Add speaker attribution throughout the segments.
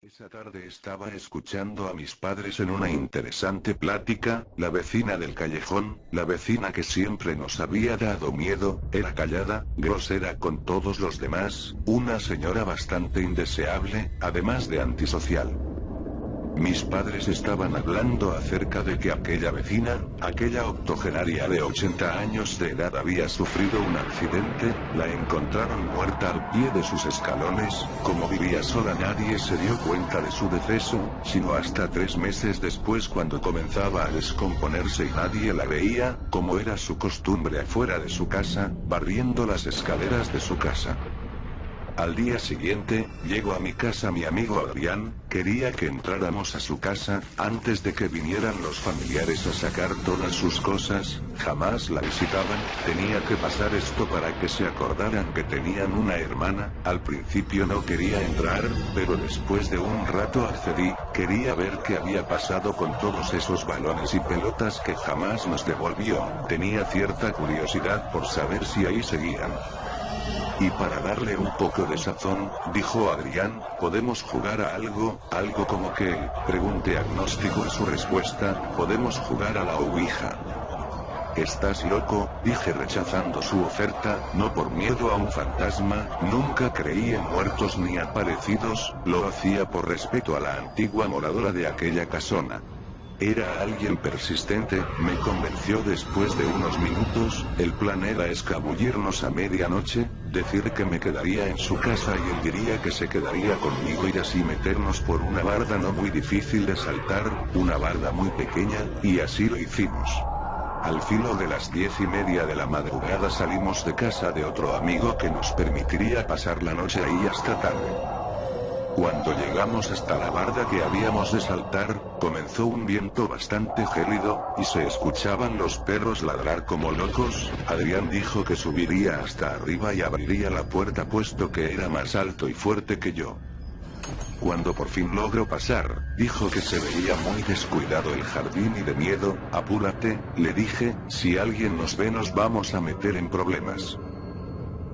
Speaker 1: Esa tarde estaba escuchando a mis padres en una interesante plática. La vecina del callejón, la vecina que siempre nos había dado miedo, era callada, grosera con todos los demás, una señora bastante indeseable, además de antisocial. Mis padres estaban hablando acerca de que aquella vecina, aquella octogenaria de 80 años de edad había sufrido un accidente, la encontraron muerta al pie de sus escalones. Como vivía sola, nadie se dio cuenta de su deceso, sino hasta 3 meses después, cuando comenzaba a descomponerse y nadie la veía, como era su costumbre afuera de su casa, barriendo las escaleras de su casa. Al día siguiente, llegó a mi casa mi amigo Adrián, quería que entráramos a su casa, antes de que vinieran los familiares a sacar todas sus cosas, jamás la visitaban, tenía que pasar esto para que se acordaran que tenían una hermana. Al principio no quería entrar, pero después de un rato accedí, quería ver qué había pasado con todos esos balones y pelotas que jamás nos devolvió, tenía cierta curiosidad por saber si ahí seguían. Y para darle un poco de sazón, dijo Adrián, ¿podemos jugar a algo como qué? Pregunté agnóstico en su respuesta, podemos jugar a la ouija. ¿Estás loco?, dije rechazando su oferta, no por miedo a un fantasma, nunca creí en muertos ni aparecidos, lo hacía por respeto a la antigua moradora de aquella casona. Era alguien persistente, me convenció después de unos minutos. El plan era escabullirnos a medianoche, decir que me quedaría en su casa y él diría que se quedaría conmigo y así meternos por una barda no muy difícil de saltar, una barda muy pequeña, y así lo hicimos. Al filo de las 10:30 de la madrugada salimos de casa de otro amigo que nos permitiría pasar la noche ahí hasta tarde. Cuando llegamos hasta la barda que habíamos de saltar, comenzó un viento bastante gélido, y se escuchaban los perros ladrar como locos. Adrián dijo que subiría hasta arriba y abriría la puerta puesto que era más alto y fuerte que yo. Cuando por fin logró pasar, dijo que se veía muy descuidado el jardín y de miedo. Apúrate, le dije, si alguien nos ve nos vamos a meter en problemas.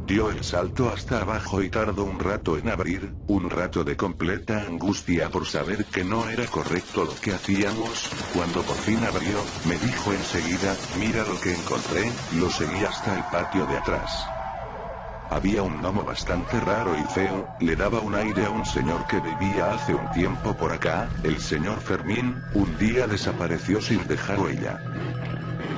Speaker 1: Dio el salto hasta abajo y tardó un rato en abrir, un rato de completa angustia por saber que no era correcto lo que hacíamos. Cuando por fin abrió, me dijo enseguida, mira lo que encontré. Lo seguí hasta el patio de atrás. Había un gnomo bastante raro y feo, le daba un aire a un señor que vivía hace un tiempo por acá, el señor Fermín. Un día desapareció sin dejar huella.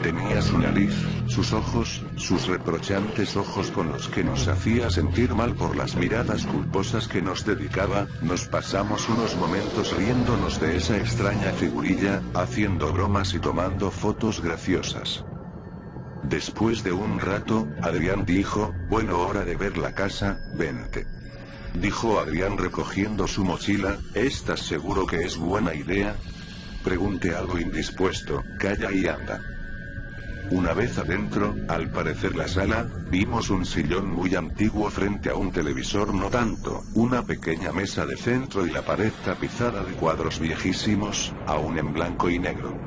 Speaker 1: Tenía su nariz, sus ojos, sus reprochantes ojos con los que nos hacía sentir mal por las miradas culposas que nos dedicaba. Nos pasamos unos momentos riéndonos de esa extraña figurilla, haciendo bromas y tomando fotos graciosas. Después de un rato, Adrián dijo, bueno, hora de ver la casa, vente. Dijo Adrián recogiendo su mochila, ¿estás seguro que es buena idea? Pregunté algo indispuesto, calla y anda. Una vez adentro, al parecer la sala, vimos un sillón muy antiguo frente a un televisor no tanto, una pequeña mesa de centro y la pared tapizada de cuadros viejísimos, aún en blanco y negro.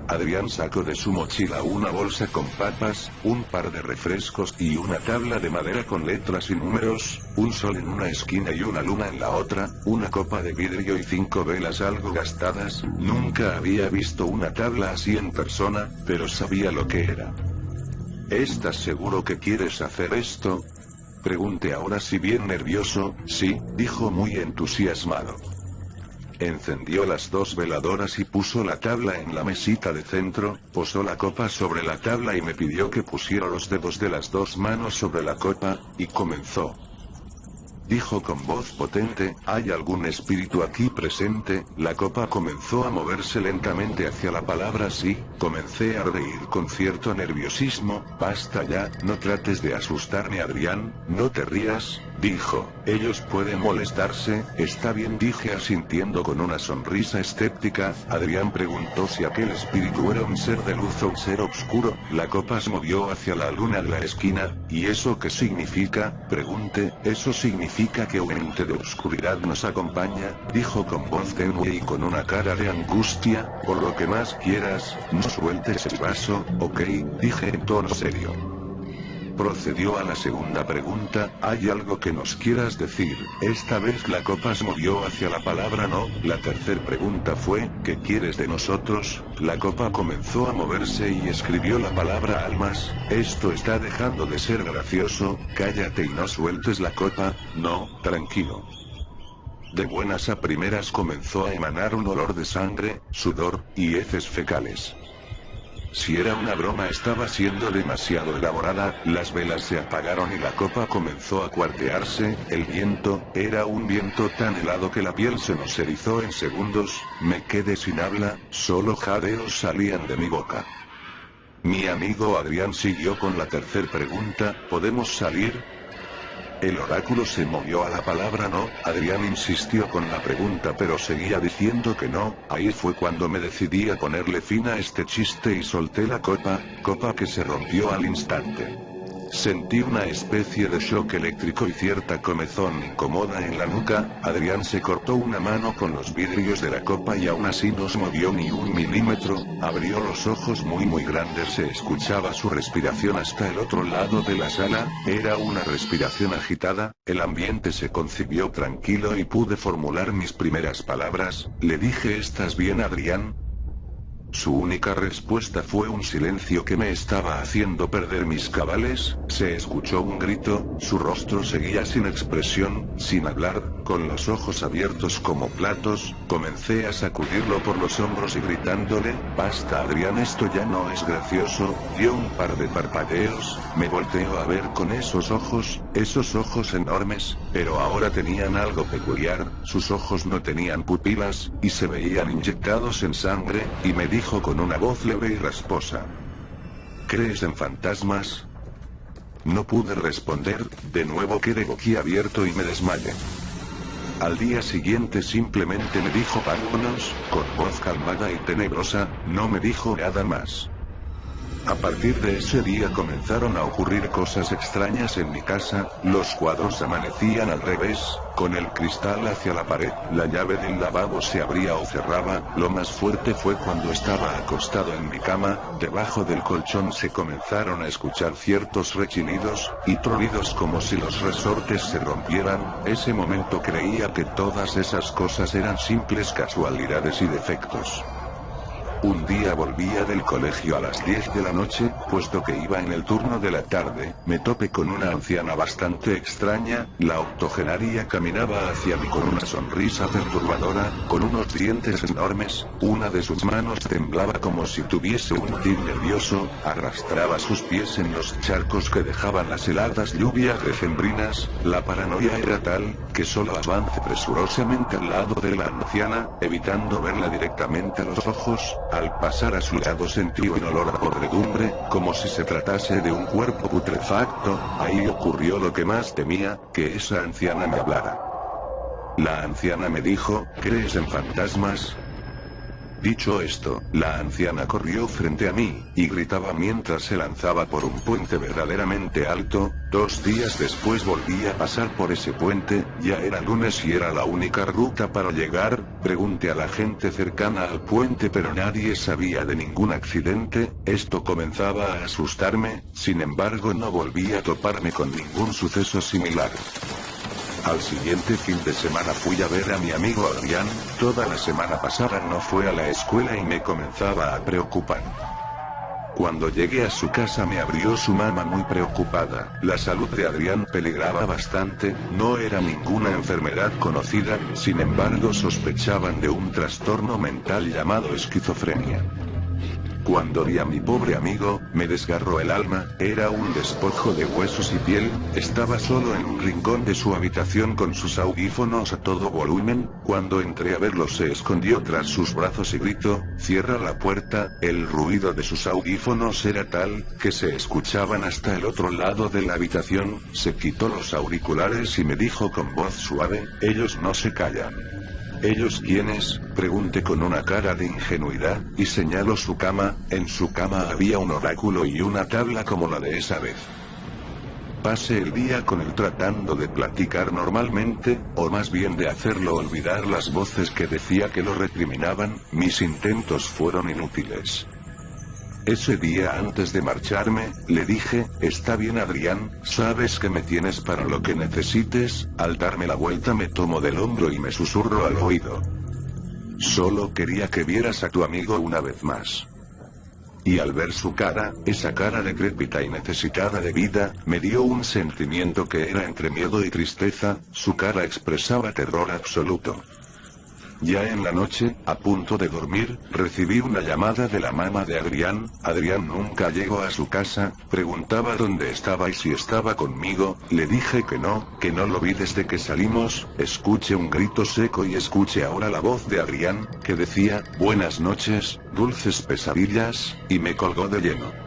Speaker 1: Adrián sacó de su mochila una bolsa con papas, un par de refrescos y una tabla de madera con letras y números, un sol en una esquina y una luna en la otra, una copa de vidrio y 5 velas algo gastadas. Nunca había visto una tabla así en persona, pero sabía lo que era. ¿Estás seguro que quieres hacer esto? Pregunté ahora si bien nervioso. Sí, dijo muy entusiasmado. Encendió las 2 veladoras y puso la tabla en la mesita de centro, posó la copa sobre la tabla y me pidió que pusiera los dedos de las 2 manos sobre la copa, y comenzó. Dijo con voz potente, ¿hay algún espíritu aquí presente? La copa comenzó a moverse lentamente hacia la palabra sí. Comencé a reír con cierto nerviosismo. Basta ya, no trates de asustarme, Adrián, no te rías, dijo, ellos pueden molestarse. Está bien, dije asintiendo con una sonrisa escéptica. Adrián preguntó si aquel espíritu era un ser de luz o un ser oscuro. La copa se movió hacia la luna de la esquina. ¿Y eso qué significa? Pregunté. Eso significa que un ente de oscuridad nos acompaña, dijo con voz tenue y con una cara de angustia. Por lo que más quieras, no sueltes el vaso, ¿ok?, dije en tono serio. Procedió a la segunda pregunta: ¿hay algo que nos quieras decir? Esta vez la copa se movió hacia la palabra no. La tercera pregunta fue: ¿qué quieres de nosotros? La copa comenzó a moverse y escribió la palabra almas. Esto está dejando de ser gracioso, cállate y no sueltes la copa. No, tranquilo. De buenas a primeras comenzó a emanar un olor de sangre, sudor, y heces fecales. Si era una broma estaba siendo demasiado elaborada. Las velas se apagaron y la copa comenzó a cuartearse. El viento, era un viento tan helado que la piel se nos erizó en segundos. Me quedé sin habla, solo jadeos salían de mi boca. Mi amigo Adrián siguió con la tercera pregunta: ¿podemos salir? El oráculo se movió a la palabra no. Adrián insistió con la pregunta pero seguía diciendo que no. Ahí fue cuando me decidí a ponerle fin a este chiste y solté la copa que se rompió al instante. Sentí una especie de shock eléctrico y cierta comezón incómoda en la nuca. Adrián se cortó una mano con los vidrios de la copa y aún así no se movió ni un milímetro. Abrió los ojos muy grandes, se escuchaba su respiración hasta el otro lado de la sala. Era una respiración agitada. El ambiente se concibió tranquilo y pude formular mis primeras palabras. Le dije: ¿estás bien, Adrián? Su única respuesta fue un silencio que me estaba haciendo perder mis cabales. Se escuchó un grito, su rostro seguía sin expresión, sin hablar, con los ojos abiertos como platos. Comencé a sacudirlo por los hombros y gritándole: basta, Adrián, esto ya no es gracioso. Dio un par de parpadeos, me volteó a ver con esos ojos enormes, pero ahora tenían algo peculiar. Sus ojos no tenían pupilas, y se veían inyectados en sangre, y me dijo con una voz leve y rasposa: ¿crees en fantasmas? No pude responder, de nuevo quedé boquiabierto y me desmayé. Al día siguiente simplemente me dijo: vámonos, con voz calmada y tenebrosa. No me dijo nada más. A partir de ese día comenzaron a ocurrir cosas extrañas en mi casa. Los cuadros amanecían al revés, con el cristal hacia la pared, la llave del lavabo se abría o cerraba. Lo más fuerte fue cuando estaba acostado en mi cama. Debajo del colchón se comenzaron a escuchar ciertos rechinidos y tronidos como si los resortes se rompieran. Ese momento creía que todas esas cosas eran simples casualidades y defectos. Un día volvía del colegio a las 10 de la noche, puesto que iba en el turno de la tarde. Me topé con una anciana bastante extraña. La octogenaria caminaba hacia mí con una sonrisa perturbadora, con unos dientes enormes. Una de sus manos temblaba como si tuviese un tic nervioso. Arrastraba sus pies en los charcos que dejaban las heladas lluvias decembrinas. La paranoia era tal, que solo avancé presurosamente al lado de la anciana, evitando verla directamente a los ojos. Al pasar a su lado sentí un olor a podredumbre, como si se tratase de un cuerpo putrefacto. Ahí ocurrió lo que más temía, que esa anciana me hablara. La anciana me dijo: ¿crees en fantasmas? Dicho esto, la anciana corrió frente a mí, y gritaba mientras se lanzaba por un puente verdaderamente alto. 2 días después volví a pasar por ese puente. Ya era lunes y era la única ruta para llegar. Pregunté a la gente cercana al puente pero nadie sabía de ningún accidente. Esto comenzaba a asustarme. Sin embargo, no volví a toparme con ningún suceso similar. Al siguiente fin de semana fui a ver a mi amigo Adrián. Toda la semana pasada no fue a la escuela y me comenzaba a preocupar. Cuando llegué a su casa me abrió su mamá muy preocupada. La salud de Adrián peligraba bastante. No era ninguna enfermedad conocida, sin embargo sospechaban de un trastorno mental llamado esquizofrenia. Cuando vi a mi pobre amigo, me desgarró el alma. Era un despojo de huesos y piel. Estaba solo en un rincón de su habitación con sus audífonos a todo volumen. Cuando entré a verlo se escondió tras sus brazos y gritó: cierra la puerta. El ruido de sus audífonos era tal, que se escuchaban hasta el otro lado de la habitación. Se quitó los auriculares y me dijo con voz suave: ellos no se callan. ¿Ellos quiénes?, pregunté con una cara de ingenuidad, y señaló su cama. En su cama había un oráculo y una tabla como la de esa vez. Pasé el día con él tratando de platicar normalmente, o más bien de hacerlo olvidar las voces que decía que lo recriminaban. Mis intentos fueron inútiles. Ese día antes de marcharme, le dije, está bien Adrián, sabes que me tienes para lo que necesites. Al darme la vuelta me tomo del hombro y me susurro al oído. Solo quería que vieras a tu amigo una vez más. Y al ver su cara, esa cara decrépita y necesitada de vida, me dio un sentimiento que era entre miedo y tristeza. Su cara expresaba terror absoluto. Ya en la noche, a punto de dormir, recibí una llamada de la mamá de Adrián. Adrián nunca llegó a su casa, preguntaba dónde estaba y si estaba conmigo. Le dije que no lo vi desde que salimos. Escuché un grito seco y escuché ahora la voz de Adrián, que decía, buenas noches, dulces pesadillas, y me colgó de lleno.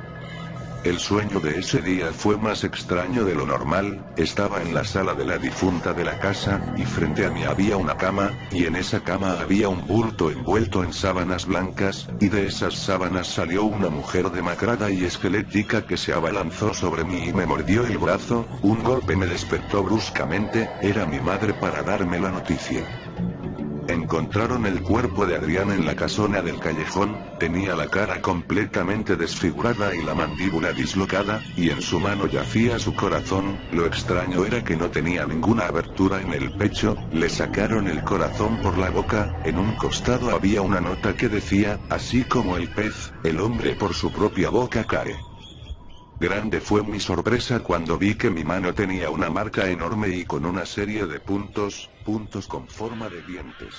Speaker 1: El sueño de ese día fue más extraño de lo normal. Estaba en la sala de la difunta de la casa, y frente a mí había una cama, y en esa cama había un bulto envuelto en sábanas blancas, y de esas sábanas salió una mujer demacrada y esquelética que se abalanzó sobre mí y me mordió el brazo. Un golpe me despertó bruscamente, era mi madre para darme la noticia. Encontraron el cuerpo de Adrián en la casona del callejón, tenía la cara completamente desfigurada y la mandíbula dislocada, y en su mano yacía su corazón. Lo extraño era que no tenía ninguna abertura en el pecho. Le sacaron el corazón por la boca, en un costado había una nota que decía, así como el pez, el hombre por su propia boca cae. Grande fue mi sorpresa cuando vi que mi mano tenía una marca enorme y con una serie de puntos con forma de dientes.